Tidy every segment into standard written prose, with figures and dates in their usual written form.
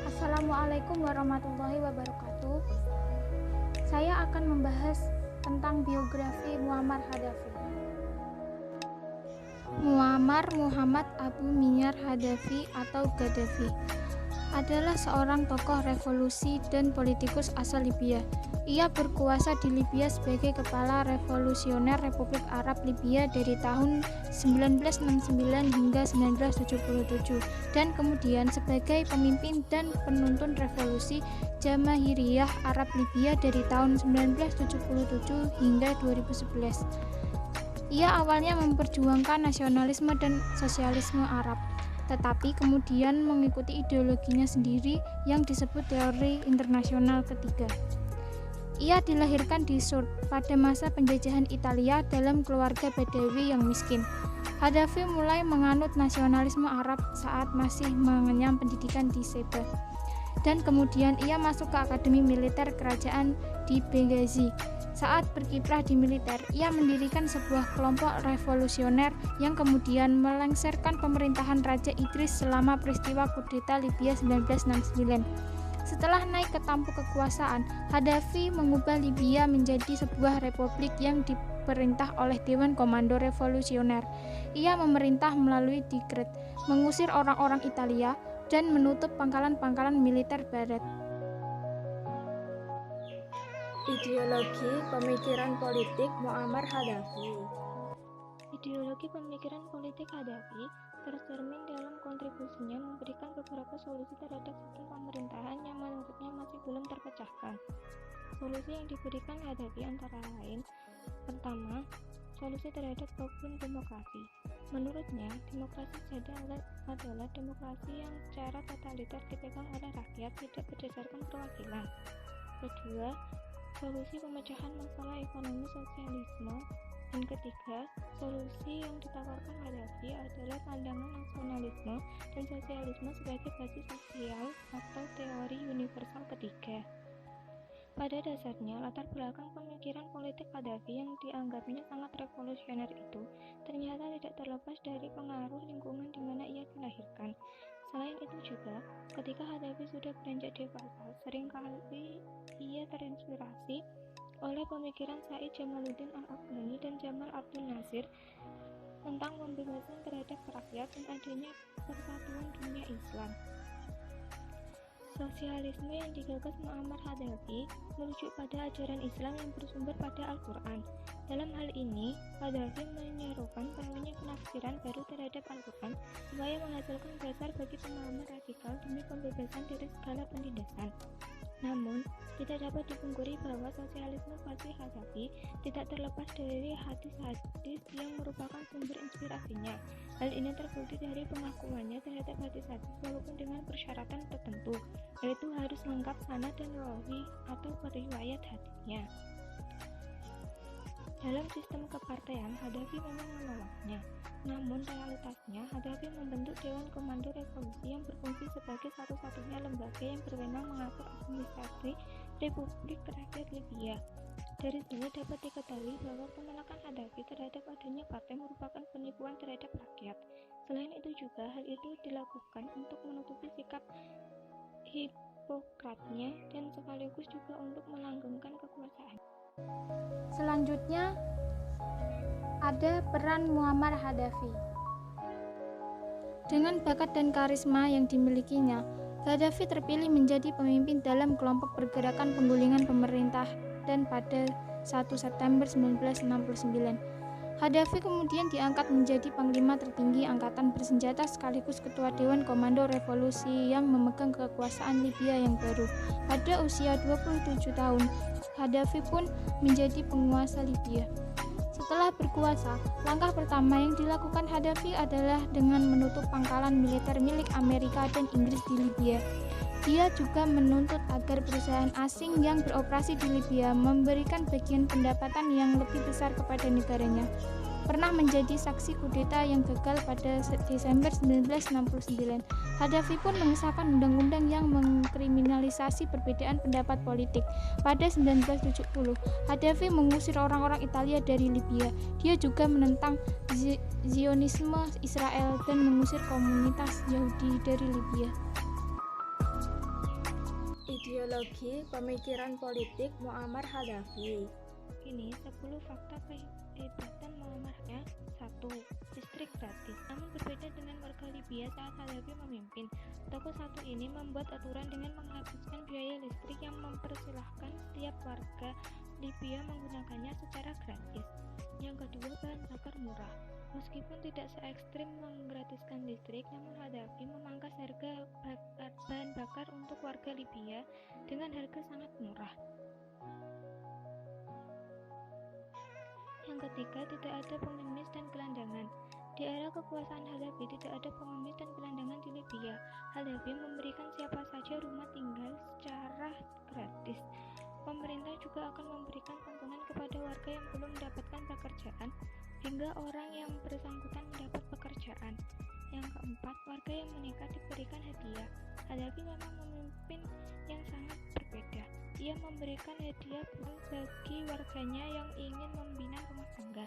Assalamualaikum warahmatullahi wabarakatuh. Saya akan membahas tentang biografi Muammar Gaddafi. Muammar Muhammad Abu Ninyar Gaddafi atau Gaddafi adalah seorang tokoh revolusi dan politikus asal Libya. Ia berkuasa di Libya sebagai kepala revolusioner Republik Arab Libya dari tahun 1969 hingga 1977 dan kemudian sebagai pemimpin dan penuntun revolusi Jamahiriyah Arab Libya dari tahun 1977 hingga 2011. Ia awalnya memperjuangkan nasionalisme dan sosialisme Arab, tetapi kemudian mengikuti ideologinya sendiri yang disebut teori internasional ketiga. Ia dilahirkan di Surt pada masa penjajahan Italia dalam keluarga Badawi yang miskin. Gaddafi mulai menganut nasionalisme Arab saat masih mengenyam pendidikan di Sheba, dan kemudian ia masuk ke Akademi Militer Kerajaan di Benghazi. Saat berkiprah di militer, ia mendirikan sebuah kelompok revolusioner yang kemudian melengsarkan pemerintahan Raja Idris selama peristiwa kudeta Libya 1969. Setelah naik ke tampuk kekuasaan, Gaddafi mengubah Libya menjadi sebuah republik yang diperintah oleh Dewan Komando Revolusioner. Ia memerintah melalui dekret, mengusir orang-orang Italia, dan menutup pangkalan-pangkalan militer Barat. Ideologi pemikiran politik Muammar Gaddafi. Ideologi pemikiran politik Gaddafi tercermin dalam kontribusinya memberikan beberapa solusi terhadap sistem pemerintahan yang menurutnya masih belum terpecahkan. Solusi yang diberikan Gaddafi antara lain: pertama, solusi terhadap problem demokrasi. Menurutnya, demokrasi sejati adalah demokrasi yang secara totaliter dipegang oleh rakyat, tidak berdasarkan perwakilan. Kedua, solusi pemecahan masalah ekonomi sosialisme. Dan ketiga, solusi yang ditawarkan Gaddafi adalah pandangan nasionalisme dan sosialisme sebagai basis sosial atau teori universal ketiga. Pada dasarnya, latar belakang pemikiran politik Gaddafi yang dianggapnya sangat revolusioner itu ternyata tidak terlepas dari pengaruh lingkungan di mana ia dilahirkan. Selain itu juga, ketika Gaddafi sudah beranjak dewasa, seringkali ia terinspirasi oleh pemikiran Said Jamaluddin Al-Afghani dan Jamal Abdul Nasir tentang pembebasan terhadap rakyat dan adanya persatuan dunia Islam. Sosialisme yang digagas Muammar Gaddafi merujuk pada ajaran Islam yang bersumber pada Al-Quran. Dalam hal ini, Gaddafi menyerukan perlunya penafsiran baru terhadap Al-Quran supaya menghasilkan dasar bagi pemahaman radikal demi pembebasan dari segala penindasan. Namun, tidak dapat dipungkiri bahwa sosialisme versi Gaddafi tidak terlepas dari hadis-hadis yang merupakan sumber inspirasinya. Hal ini terbukti dari pengakuannya terhadap hadis-hadis walaupun dengan persyaratan tertentu, yaitu harus lengkap sanad dan rawi atau periwayat hadisnya. Dalam sistem kepartean, Gaddafi memang menolaknya. Namun realitasnya, Gaddafi membentuk Dewan Komando Revolusi yang berfungsi sebagai satu-satunya lembaga yang berwenang mengatur administrasi Republik Rakyat Libya. Dari sini dapat diketahui bahwa penolakan Gaddafi terhadap adanya partai merupakan penipuan terhadap rakyat. Selain itu juga, hal itu dilakukan untuk menutupi sikap hipokratnya dan sekaligus juga untuk melanggengkan kekuasaan. Selanjutnya, ada peran Muammar Gaddafi. Dengan bakat dan karisma yang dimilikinya, Gaddafi terpilih menjadi pemimpin dalam kelompok pergerakan penggulingan pemerintah dan pada 1 September 1969. Gaddafi kemudian diangkat menjadi panglima tertinggi angkatan bersenjata sekaligus ketua Dewan Komando Revolusi yang memegang kekuasaan Libya yang baru. Pada usia 27 tahun, Gaddafi pun menjadi penguasa Libya. Setelah berkuasa, langkah pertama yang dilakukan Gaddafi adalah dengan menutup pangkalan militer milik Amerika dan Inggris di Libya. Dia juga menuntut agar perusahaan asing yang beroperasi di Libya memberikan bagian pendapatan yang lebih besar kepada negaranya. pernah menjadi saksi kudeta yang gagal pada Desember 1969. Gaddafi pun mengesahkan undang-undang yang mengkriminalisasi perbedaan pendapat politik. Pada 1970, Gaddafi mengusir orang-orang Italia dari Libya. Dia juga menentang Zionisme Israel dan mengusir komunitas Yahudi dari Libya. Ideologi pemikiran politik Muammar Gaddafi. Ini 10 fakta kehebatan Muammarnya. 1. Listrik gratis. Namun berbeda dengan warga Libya saat Gaddafi memimpin, tokoh satu ini membuat aturan dengan menghabiskan biaya listrik yang mempersilahkan setiap warga Libya menggunakannya secara gratis. Yang kedua, bahan bakar murah. Meskipun tidak se-ekstrim menggratiskan listrik, namun Gaddafi memangkas harga bahan bakar untuk warga Libya dengan harga sangat murah. Yang ketiga, tidak ada pengemis dan gelandangan. Di era kekuasaan Gaddafi tidak ada pengemis dan gelandangan di Libya. Gaddafi memberikan siapa saja rumah tinggal secara gratis. Pemerintah juga akan memberikan santunan kepada warga yang belum mendapatkan pekerjaan hingga orang yang bersangkutan mendapat pekerjaan. Yang keempat, warga yang menikah diberikan hadiah. Gaddafi memang memimpin yang sangat berbeda. Ia memberikan hadiah bagi warganya yang ingin membina rumah tangga.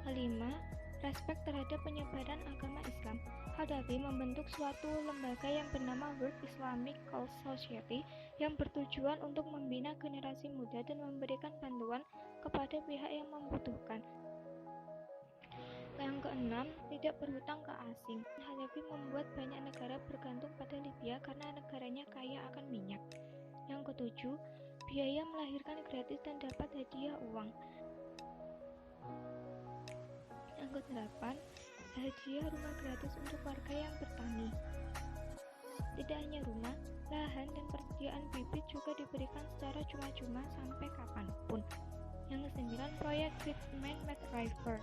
5. Respek terhadap penyebaran agama Islam. Gaddafi membentuk suatu lembaga yang bernama World Islamic Society yang bertujuan untuk membina generasi muda dan memberikan bantuan kepada pihak yang membutuhkan. Yang keenam, tidak berhutang ke asing. Gaddafi membuat banyak negara bergantung pada Libya karena negaranya kaya akan minyak. Yang ketujuh, biaya melahirkan gratis dan dapat hadiah uang. Yang kedelapan, hadiah rumah gratis untuk warga yang bertani. Tidak hanya rumah, lahan dan persediaan bibit juga diberikan secara cuma-cuma sampai kapanpun. Yang kesembilan, proyek Treatment Mad River.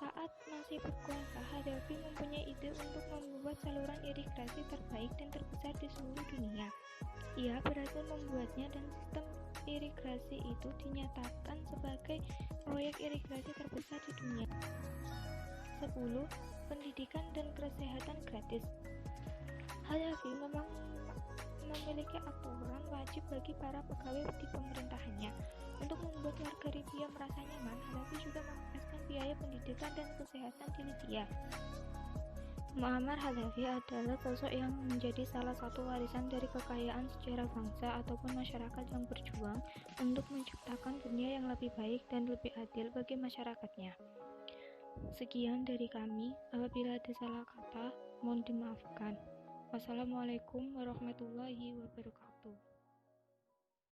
Saat masih berkuasa, Gaddafi mempunyai ide untuk membuat saluran irigasi terbaik dan terbesar di seluruh dunia. Ia berhasil membuatnya dan sistem irigasi itu dinyatakan sebagai proyek irigasi terbesar di dunia. 10. Pendidikan dan kesehatan gratis. Gaddafi memang memiliki aturan wajib bagi para pegawai di pemerintahannya. Untuk membuat warga Libya merasa nyaman, Gaddafi juga membebaskan biaya pendidikan dan kesehatan di Libya. Muammar Gaddafi adalah sosok yang menjadi salah satu warisan dari kekayaan sejarah bangsa ataupun masyarakat yang berjuang untuk menciptakan dunia yang lebih baik dan lebih adil bagi masyarakatnya. Sekian dari kami, apabila ada salah kata, mohon dimaafkan. Wassalamualaikum warahmatullahi wabarakatuh.